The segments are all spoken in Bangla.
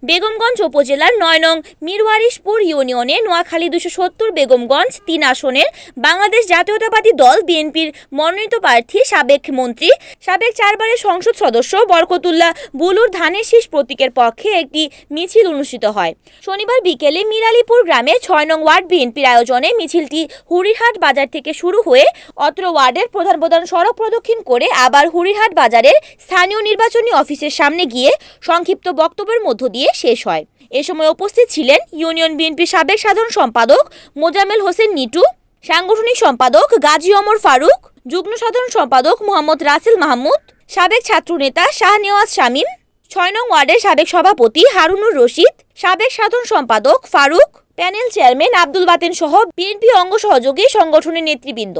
বেগমগঞ্জ উপজেলার ৯ নং মিরওয়ারিশপুর ইউনিয়নে নোয়াখালী ২৭০ বেগমগঞ্জ ৩ আসনের বাংলাদেশ জাতীয়তাবাদী দল বিএনপির মনোনীত প্রার্থী সাবেক মন্ত্রী, সাবেক ৪ বারের সংসদ সদস্য বরকতুল্লাহ বুলুর ধানের শীষ প্রতীকের পক্ষে একটি মিছিল অনুষ্ঠিত হয়। শনিবার বিকেলে মিরালীপুর গ্রামে ৬ নং ওয়ার্ড বিএনপির আয়োজনে মিছিলটি হুরিরহাট বাজার থেকে শুরু হয়ে অত্র ওয়ার্ডের প্রধান প্রধান সড়ক প্রদক্ষিণ করে আবার হুরিরহাট বাজারের স্থানীয় নির্বাচনী অফিসের সামনে গিয়ে সংক্ষিপ্ত বক্তব্যের মধ্য দিয়ে শেষ হয়। এ সময় উপস্থিত ছিলেন ইউনিয়ন বিএনপির সাবেক সাধারণ সম্পাদক মোজাম্মেল হোসেন নিটু, সাংগঠনিক সম্পাদক গাজী ওমর ফারুক, যুগ্ম সাধারণ সম্পাদক মোহাম্মদ রাসেল মাহমুদ, সাবেক ছাত্রনেতা শাহনেওয়াজ শামীম, ৬ নং ওয়ার্ডের সাবেক সভাপতি হারুনুর রশিদ, সাবেক সাধারণ সম্পাদক ফারুক, প্যানেল চেয়ারম্যান আব্দুল বাতেন সহ বিএনপি অঙ্গ সহযোগী সংগঠনের নেতৃবৃন্দ।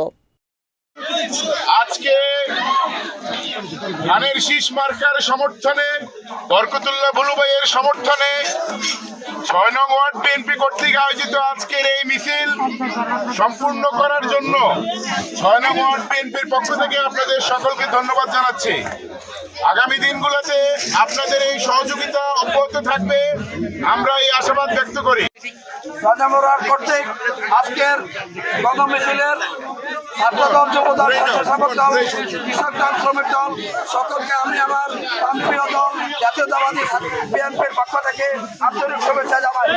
আজকে ধানের শীষ মার্কার সমর্থনে, বরকতুল্লাহ বুলু ভাইয়ের সমর্থনে ৬ নং ওয়ার্ড বিএনপি কর্তৃক আয়োজিত আজকের এই মিছিল সম্পূর্ণ করার জন্য ৬ নং ওয়ার্ড বিএনপির পক্ষ থেকে আপনাদের সকলকে ধন্যবাদ জানাচ্ছি। আগামী দিনগুলোতে আপনাদের এই সহযোগিতা অব্যাহত থাকবে, আমরা এই আশাবাদ ব্যক্ত করি। কর্তৃক আজকের গণমিছিলের ছাত্রদল, যুবদল, স্বেচ্ছাসেবক দল, কৃষক দল, শ্রমিক দল সকলকে আমি আমার প্রিয় দল জাতীয়তাবাদী বিএনপির পক্ষ থেকে আন্তরিক শুভেচ্ছা জানাই।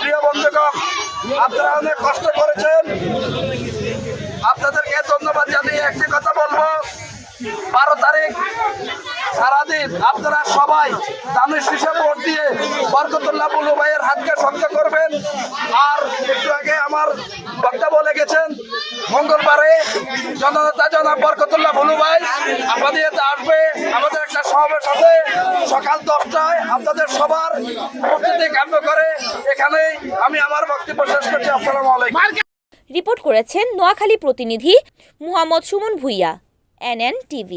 প্রিয় বন্ধুগণ, আপনারা অনেক কষ্ট করেছেন, আপনাদেরকে ধন্যবাদ জানিয়ে একটি কথা বলবো। ১২ তারিখ সারাদিন আপনারা সবাই ধানের শীষে ভোট দিয়ে বরকতুল্লাহ বুলু ভাইয়ের হাতকে শক্ত করবেন। আর একটু আগে আমার বক্তব্য লেগেছেন, মঙ্গলবারে জননেতা জনাব বরকতুল্লাহ বুলু ভাই আমাদের আসবে, আমাদের একটা সমাবেশ আছে সকাল 10টায়। আপনাদের সবার উপস্থিতি কাম্য করে এখানেই আমি আমার বক্তব্য শেষ করছি। আসসালামু আলাইকুম। রিপোর্ট করেছেন নোয়াখালী প্রতিনিধি মোহাম্মদ সুমন ভুইয়া, NN TV।